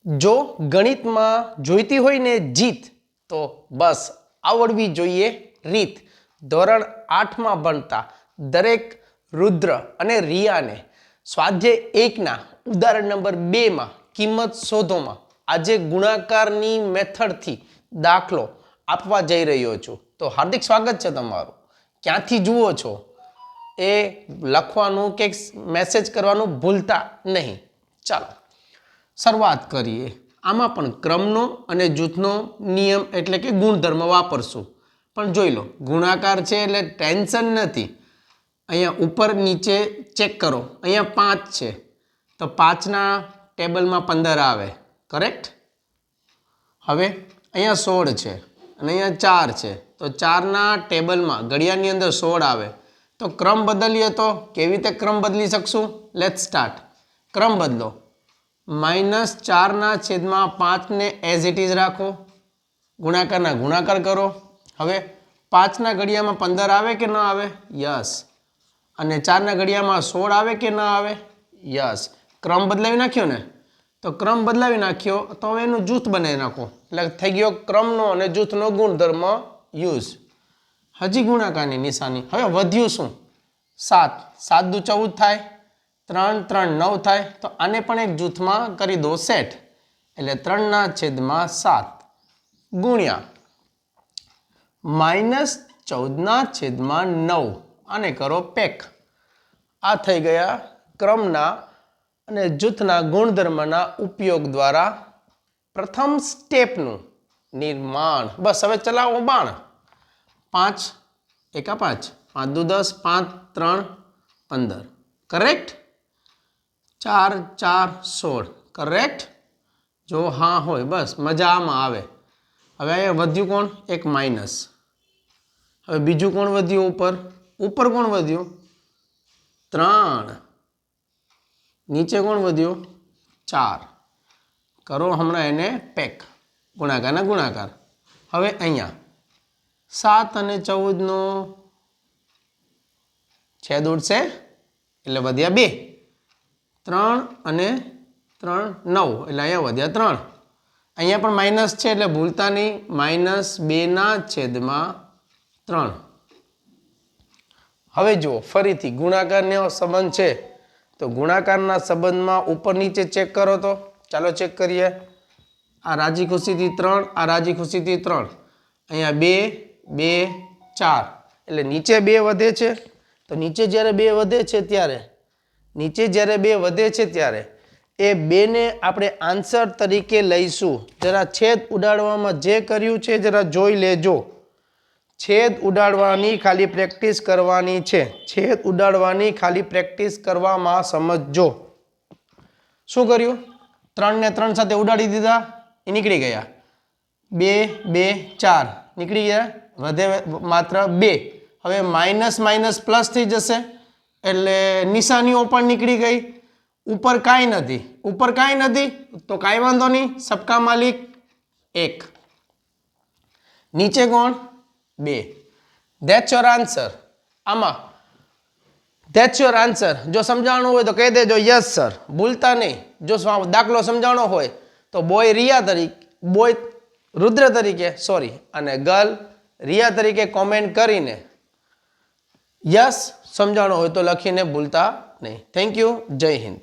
જો ગણિતમાં જોઈતી હોય ને જીત તો બસ આવડવી જોઈએ રીત. ધોરણ 8માં ભણતા દરેક રુદ્ર અને રિયાને સ્વાધ્યાય 1ના ઉદાહરણ નંબર 2માં કિંમત શોધોમાં આજે ગુણાકારની મેથડથી દાખલો આપવા જઈ રહ્યો છું. તો હાર્દિક સ્વાગત છે તમારું. ક્યાંથી જુઓ છો એ લખવાનું કે મેસેજ કરવાનું ભૂલતા નહીં. ચાલો શરૂઆત કરીએ. આમાં પણ ક્રમનો અને જૂથનો નિયમ એટલે કે ગુણધર્મ વાપરશું. પણ જોઈ લો, ગુણાકાર છે એટલે ટેન્શન નથી. અહીંયા ઉપર નીચે ચેક કરો. અહીંયા 5 છે તો 5ના ટેબલમાં 15 આવે, કરેક્ટ? હવે અહીંયા 16 છે અને અહીંયા 4 છે તો 4ના ટેબલમાં ઘડિયાળની અંદર 16 આવે. તો ક્રમ બદલીએ તો કેવી રીતે ક્રમ બદલી શકશું? Let's start. ક્રમ બદલો. -4/5 એઝ ઇટ ઇઝ રાખો. ગુણાકારના ગુણાકાર કરો. હવે 5ના ઘડિયામાં 15 આવે કે ન આવે? યસ. અને 4ના ઘડિયામાં 16 આવે કે ન આવે? યસ. ક્રમ બદલાવી નાખ્યો ને? તો ક્રમ બદલાવી નાખ્યો તો હવે એનું જૂથ બનાવી નાખો. એટલે થઈ ગયો ક્રમનો અને જૂથનો ગુણધર્મ યુઝ. હજી ગુણાકારની નિશાની. હવે વધ્યું શું? 7. 7 દુ 14 થાય. 3 3 9 થાય. તો આને પણ એક જૂથમાં કરી દો સેટ. એટલે 3/7 ગુણ્યા -14/9. આને કરો પેક. આ થઈ ગયા ક્રમના અને જૂથના ગુણધર્મના ઉપયોગ દ્વારા પ્રથમ સ્ટેપનું નિર્માણ. બસ હવે ચલાવો બાણ. 5 એકા 5, 5 દુ 10, 5 3 15, કરેક્ટ? 4 4 16, કરેક્ટ? જો હા હોય બસ મજા આમાં આવે. હવે અહીંયા વધ્યું કોણ? એક માઇનસ. હવે બીજું કોણ વધ્યું ઉપર? ઉપર કોણ વધ્યું? 3. નીચે કોણ વધ્યું? 4. કરો હમણાં એને પેક. ગુણાકારના ગુણાકાર. હવે અહીંયા 7 અને 14નો છેદ ઉડશે એટલે વધ્યા 2. 3 અને 3 9 એટલે અહીંયા વધ્યા 3. અહીંયા પણ માઇનસ છે એટલે ભૂલતા નહીં. -2/3. હવે જુઓ ફરીથી ગુણાકારનો સંબંધ છે તો ગુણાકારના સંબંધમાં ઉપર નીચે ચેક કરો. તો ચાલો ચેક કરીએ. આ રાજી ખુશીથી 3, આ રાજી ખુશીથી 3. અહીંયા 2 2 4 એટલે નીચે 2 વધે છે. તો નીચે જ્યારે 2 વધે છે ત્યારે એ 2ને આપણે આન્સર તરીકે લઈશું. જરા છેદ ઉડાડવામાં જે કર્યું છે જરા જોઈ લેજો. છેદ ઉડાડવાની ખાલી પ્રેક્ટિસ કરવાની છે. છેદ ઉડાડવાની ખાલી પ્રેક્ટિસ કરવામાં સમજજો. શું કર્યું? 3 ને 3 સાથે ઉડાડી દીધા, એ નીકળી ગયા. 2 2 4 નીકળી ગયા, વધે માત્ર 2. હવે માઇનસ માઇનસ પ્લસ થઈ જશે એટલે નિશાનીઓ પણ નીકળી ગઈ. ઉપર કાંઈ નથી તો કાંઈ વાંધો નહીં. સબકા માલિક 1. નીચે કોણ? 2. That's your answer. આમાં ધેટ્સ યોર આન્સર. જો સમજાવવાનું હોય તો કહી દેજો યસ સર, ભૂલતા નહીં. જો દાખલો સમજાવવાનો હોય તો બોય રુદ્ર તરીકે અને ગર્લ રિયા તરીકે કોમેન્ટ કરીને યસ સમજાવવાનો હોય તો લખીને ભૂલતા નહીં. Thank you. જય હિન્દ.